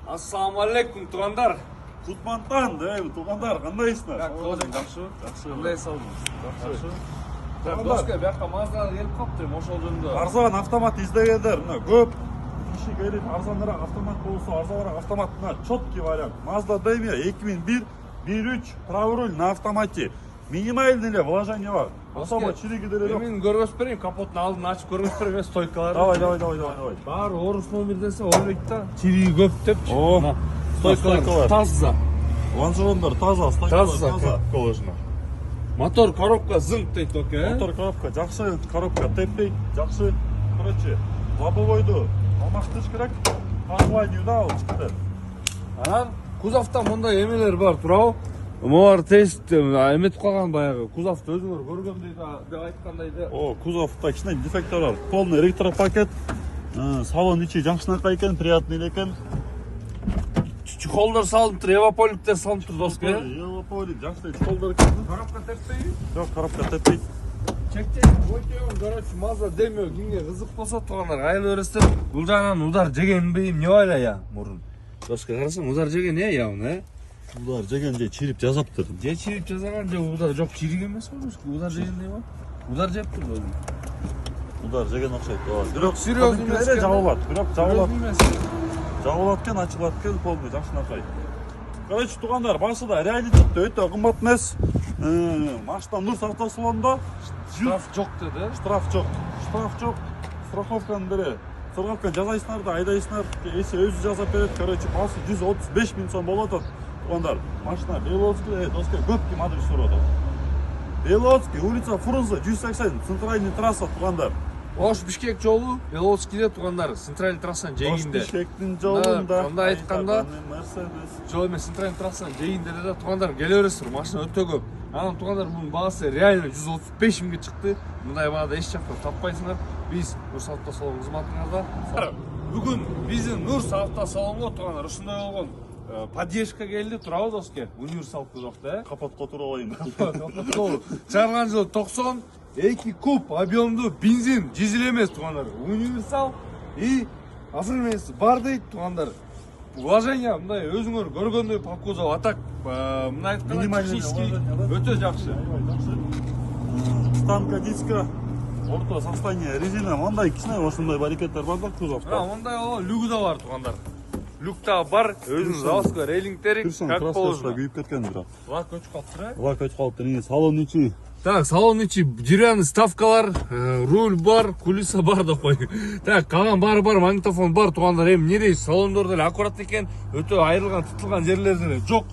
Ассаламу алейкум, туғандар. Кутмантан, туғандар, қандайсыңдар? Жақсы. Қандай салдыңыз? Жақсы. Досқа, бияққа Маздалар келіп қапты, ошол жөнүндө. Арзан автомат издегендер, мына көп киши келип арзаныраак автомат болсо, арзаныраак автомат, мына четкий вариант. Mazda Demia 2001 1.3 правый руль на автомате. Минимальный эле вложение бар. Особо чириги деле жок. Мен көргөзүп берейин, капоттун алдын ачып көргөзүп берейин, стойкаларды. Давай. Баары орус номер десе, ойбойт да. Чириги көп депчи. О, стойкалар таза. Лонжерондор таза, стойкалар таза. Положено. Мотор, коробка зыңк дейт, оке. Мотор, коробка жакшы, коробка теппейт, жакшы. Короче, лобовойду алмаштырыш керек. Парклайню да ал чыкты. Анан кузовдо мындай эмелер бар, туурабы? Муар тест эметип калган баягы. Кузовду өзүңөр көргөндөй да, деп айткандай да. О, кузовда кичине дефекттер бар. Полный электропакет. Салон ичи жакшынакай экен, приятный экен. Чехолдор салынып тур, эваполиктер салынып тур, доска. Эваполик жакшы чехолдор экен. Коробка теппейби? Жок, коробка теппейт. Чектен өтөйүн, короче, Mazda Demio кимге кызык болсо, тугандар, айыл өрөстөр. Бул жагынан удар жегенби, эмне байла я, мурун. Доска, карасаң, удар жеген явно, Удар жеген же чирип жазаптыр. Же чирип жазаган, же удар жок, чирик эмес го, удар жегендей ба? Удар жептир го. Удар жеген окшойт. Бирок серьезный эмес экен. Жабылат, бирок жабылат. Эмес. Жабылат экен, ачылат экен, полный жакшынакай. Короче, тугандар, башында реалитетте өтө кымбат эмес. Машина Нурс автосалонунда Штраф жок деди. Штраф жок. Страховканы бере. Страховка жазайсыңар да айдайсыңар. Эси өзү жазап берет. Короче, басы 135 000 сом болот. Тугандар, машина Беловский, доска көп ким адрес сурады. Беловский, улица Фрунзе, 180, центральный трасса, тугандар. Ош Бишкек жолу, Беловскийде тугандар, центральный трассанын жээгинде. Ош Бишкектин жолунда. Анда айтканда, Мерседес. жол эмес, центральный трассанын жээгинде да тугандар келе бересиздер, машина өтө көп. Анан тугандар бунун баасы реально 135 000ге чыкты. Мындай баада эч жакта таппайсыңар. Биз Нурс автосалон кызматыңызда. Бүгүн биздин Нурс автосалонго тугандар ушундай болгон поддержка келди, турабы доске? Универсал кузовда, Капотко туруп алайын. чыгарган жылы 92 куб объемдуу бензин, дизель эмес тугандар. Универсал и оформлениясы бар дейт тугандар. Вложение мындай өзүңөр көргөндөй по кузову, а так мындай айтканда технический өтө жакшы. Станка диска, орто состояние, резина, мындай кичине ошондой баракеттер бар да кузовдо. Мындай люк да бар тугандар. Люкта бар, өзүнүн заводской рейлингтери как положено. Күйүп кеткен бирок. Лак өчүп калыптыр, Лак өчүп калыптыр, салон ичи. Так, салон ичи деревянный ставкалар, руль бар, кулиса бар да кой. Так, калган баары бар, магнитофон бар тугандар. Эми эмне дейсиз? Салондор деле аккуратный экен, өтө айрылган, тытылган жерлер деле жок.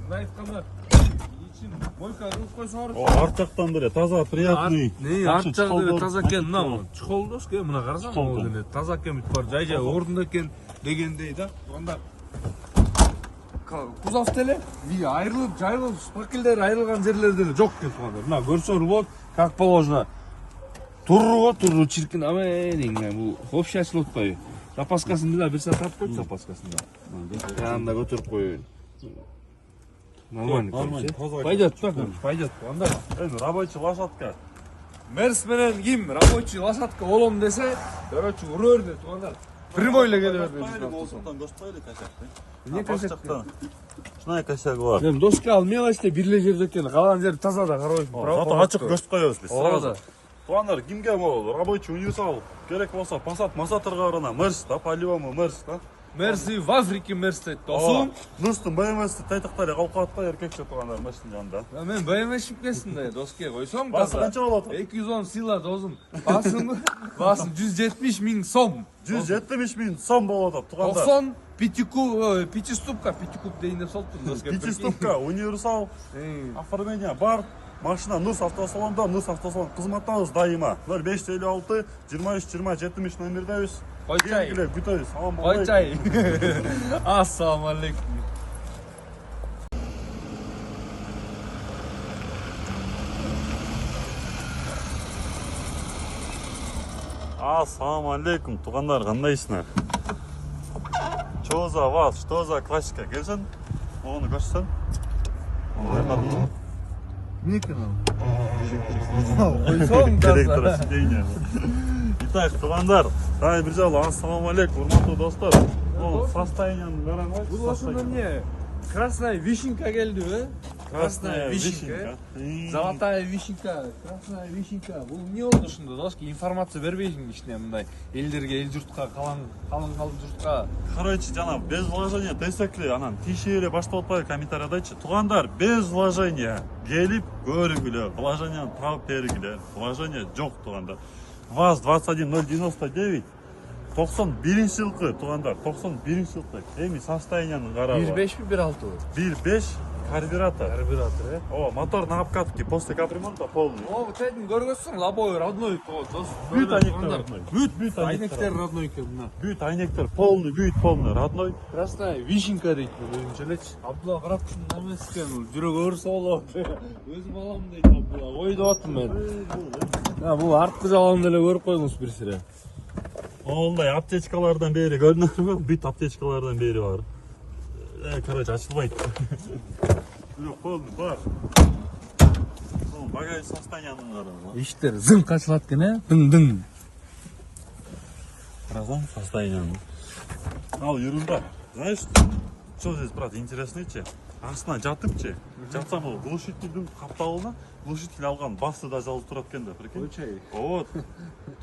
Мына айтканда ичин мойка кылып койсоңор. Арт жактан деле таза, приятный. Арт жагы деле таза экен, мына чехолдос экен, мына карасаң, могу деле таза экен, бүт бар, жай ордунда экен дегендей да. Тугандар кузов деле айрылып, жайылып, спакелдер айрылган жерлер деле жок экен тугандар. Мына көрсөңөр болот, как положено. Туру чиркин, амен, бул общий ачылып атпайбы? Запаскасын да бир саат тартып койчу, запаскасын да. Жанында көтөрүп коеюн. Нормально. Пойдет, пойдет. Тугандар. Эми рабочий лошадка. Мерс менен ким рабочий лошадка болом десе, короче, ура берди тугандар. Прямой эле келе берди. Көчпөйлү косякты. Не косяк? Ушундай косяк бар. Эми доска ал мелочте бир эле жерде экен, калган жер таза да карабайсың. Зато ачык көрсөтүп коебуз биз. Ооба. Тугандар, кимге могул рабочий универсал керек болсо Passat Masatorга барана, Мерс да, по-любому Мерс да. Мерси в Африке Мерс дейт досум. Нурстун БМВ'си тайтактары калып калат да, эркекче тугандар Мерстин жанында. Мен БМВ шипкесин да доске койсом Басы канча болот? 210 сила досум. Басым 170 000 сом. 170 000 сом болот тугандар. 90 пятиступка дейин деп солттум доске. Пятиступка, универсал, оформление бар. Машина Нурс автосалонда, Нурс автосалон кызматыбыз дайыма. 0556 23 20 70 номердебиз. Койчай. Күтөбүз. Салам болот. Койчай. Ассаламу алейкум. Ассаламу алейкум, тугандар, кандайсыңар? Что за вас, что за классика? Келсен, оны көрсөтсөң. Байкадыңбы? Не канал? Койсоң таза. Итак, тугандар, дагы бир жолу ассаламу алейкум, урматтуу достор. Ол состояниені қараңыз. Бұл осында не? Красная вишенка келді, бе? Красная вишенка. Золотая вишенка, красная вишенка. Бұл не oldu шында? Доски информация бербейсің ішіне мындай. Елдерге, ел жұртқа, қалың жұртқа. Короче, жана без вложения десекли, анан тишире баштап атпайбы комментарийде айтчы. Тугандар, без вложения келип көрүгүлө, вложениени таап бергиле. Вложение жок, тугандар. ВАЗ-21099 91-жылкы, тугандар, 91-жылкы. Эми состояниени карабы. 1.5 mi 1.6? 1.5 карбюратор. Карбюратор, е? О, мотор на обкатке после капремонта полный. О, вот этим көргөзсүң, лобой родной. Бүт айнектер родной. Бүт Айнектер родной екен, мына. Бүт айнектер полный, бүт полный родной. Красная вишенка дейт бұл өзінше лечі. Абдулла қарап шын емес екен, бұл жүрек өрісі олып. Өзім алам дейді Абдулла, ойды аттым мен. Бұл артқы жалауында әлі көріп қойыңыз бір сірі. Ондай аптечкалардан бери көрүнөт го, бүт аптечкалардан бери бар. Короче, ачылбайт. Бирок полный бар. Багаж состояниені караңыз. Иштер зың қачылат екен, е? Дың-дың. Қарасаң состояниені. Ал ерунда. Знаешь, что здесь, брат, интересный че? Астына жатыпчы. Жатсам ол глушительдің капталына глушитель алған басы да жазылып турат экен да, прикинь. Очай. Вот.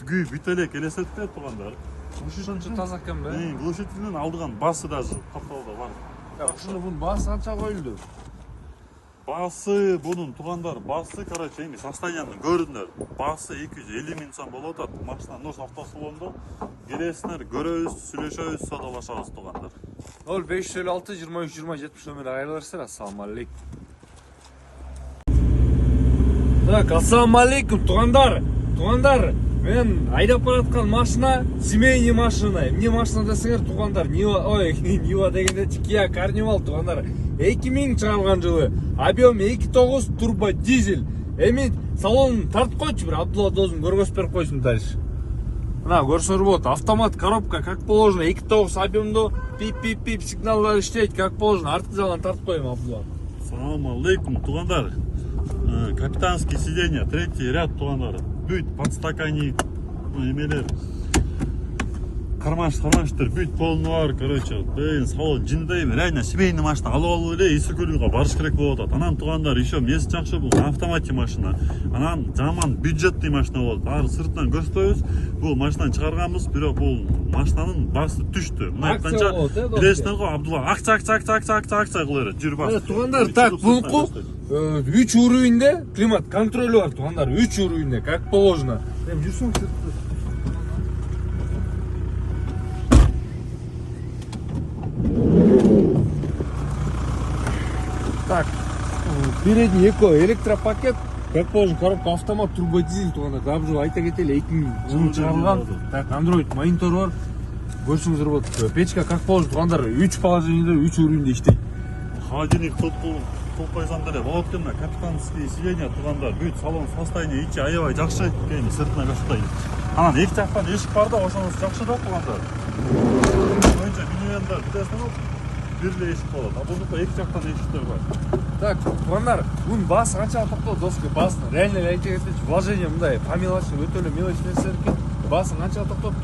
Түгүй бүт эле келесетте тугандар. Ушунча таза екен бе? Глушительден алдыган басы даже капталда бар. Ушуну бұның басы қанша қойылды? Басы bunun тугандар, басы, короче, эми состояниені көрдүңөр. Басы 250 миң сом болуп атат. Машина Нур автосалонунда келесиңер, көрөбүз, сүйлөшөбүз, саудалашабыз тугандар. 0556 23 20 70 номер айрылырсыздар. Ассаламу алейкум. Так, ассаламу алейкум, тугандар. Тугандар, мен айдап бараткан машина семейный машина. Эмне машина десеңер, тугандар, Нива дегенде Kia Carnival, тугандар. 2000 чыгарылган жылы. Объем 2.9 турбо дизель. Эми салонун тартып койчу, бир Абдулла досум көргөзүп берип койсун дальше. Мына көрсөңөр болот. Автомат коробка как положено, 2.9 объемдо пип-пип-пип сигналдар иштейт как положено. Арткы жагынан тартып коем Абдулла. Ассаламу алейкум, тугандар. Капитанский сиденье, третий ряд, тугандар. Бүт подстаканник, эмелер. Кармаш-кармаштыр, бүт полный бар, короче. Блин, салон жиндейм, реально семейный машина алып эле Исыкөлгө барыш керек болуп атат. Анан тугандар, еще эмнеси жакшы, бул автомат машина. Анан жаман бюджетный машина болот. Баары сыртынан көрсөтөбүз. Бул машинаны чыгарганбыз, бирок бул машинанын баасы түштү. Мына айтканча, билесиңер го, Абдулла акча кылып берет. Жүр бас. Тугандар, так, бунку 3 уровеньде климат контролю бар, тугандар. 3 уровеньде, как положено. Прям жүрсөң сыртты. Так, передний эко электропакет, как положено, коробка автомат, турбодизель туганда, кабжу айта кетели 2000 жылы чыгарылган. Так, Android монитор бар. Көрсөңүздөр болот. Печка как положено, тугандар, 3 положениеде, 3 уровеньде иштейт. Холодильник топ койсоң деле болот экен да, капитанский сиденье тугандар, бүт салон состояние ичи аябай жакшы, эми сыртына көрсөтөйүн. Анан эки жактан эшик бар да, ошонус жакшы да тугандар. Önce minivender bilesiniz, bir de eşik болот. А бунука эки жактан эшиктер бар. Так, тугандар, бунун баасы канча токтолду, доски баасын. Реально айта кетчи, вложение мындай по мелочи, өтө эле мелочь нерселер экен. Баасын канча токтоп?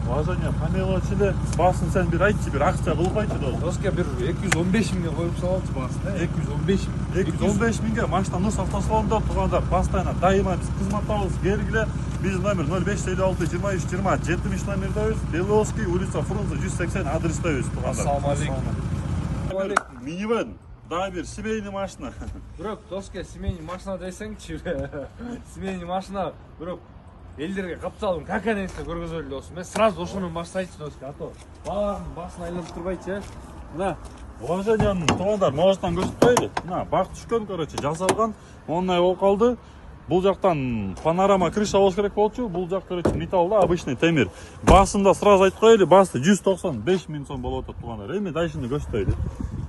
Вложение по мелочи эле, баасын сен бир айтчы, бир акча кылбайчы да. Доска бир 215 миңге коюп салалчы баасын, 215 миң. 215 миңге машина Нур автосалонунда тугандар, постоянно дайыма биз кызматтабыз, келгиле. Биз номер 0556 23 20 70 номердебиз. Беловский, улица Фрунзе 180 адрестебиз тугандар. Ассаламу алейкум. Минивэн, да бир семейный машина. Бирок доска семейный машина десеңчи. Семейный машина, бирок элдерге капталдым, как нерсе көргөзөлү досум. Мен сразу ошону баштайчы доска, а то баарын басын айланып турбайчы, э. Мына Вложениянын тугандар можтан көрсөтпөйлү. Мына бак түшкөн, короче, жасалган. Ондай болуп калды. Бул жактан панорама крыша болуш керек болчу. Бул жак, короче, металл да, обычный темир. Басында сразу айтып коелу, басы 195 миң сом болуп атат тугандар. Эми дальшыны көрсөтөйлү.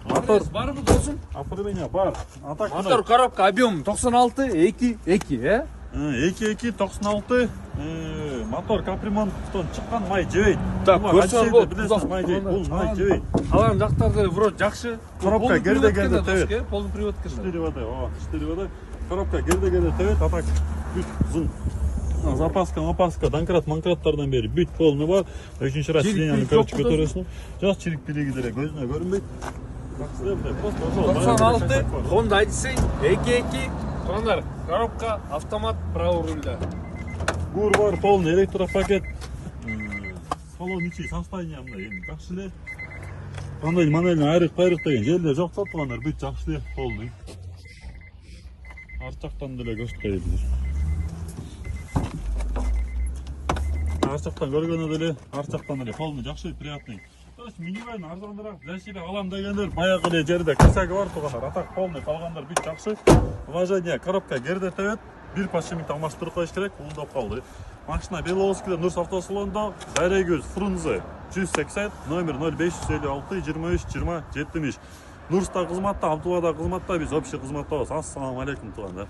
Мотор барбы досум? оформление бар. Мотор коробка объем 96 2 2, 2.96, мотор капремонттон чыккан, май жебейт. Так, көрсөң бул май жейт, бул май жебейт. Алар жактарды вроде жакшы. Коробка герде-герде тебет. Полный привод кирди. 4 вода, 4 вода. Коробка герде-герде тебет, а так бүт зын. запаска, донкрат, манкраттардан бери бүт полный бар. Экинчи раз сиденьяны короче көтөрөсүң. Жок чирик пилиги деле көзүнө көрүнбөйт. Просто ошол. 96 Honda Odyssey 2.2 Туугандар, коробка, автомат, право рульда. Гур бар, полный электропакет. Салон ичи состояние мындай эми жакшы эле. Кандай манелин айрык деген жерлер жок да туугандар, бүт жакшы эле полный. Арт жактан деле көрсөтөйүн. Арт жактан көргөнү деле, арт жактан деле полный жакшы, приятный. То есть минивэн арзандыраак для себя алам дегендер баягы эле жерде косяги бар туугандар. А так полный калгандар бүт жакшы. Уважение, коробка герде тебет. Bir подшипник алмаштырып коюш керек, улдап калды. Машина Беловскийде Нурс автосалонунда, Дарегөз, Фрунзе 180, номер 0556 23 20 70. Нурста кызматта, Абдуллада кызматта, биз общий кызматтабыз. Ассаламу алейкум туугандар.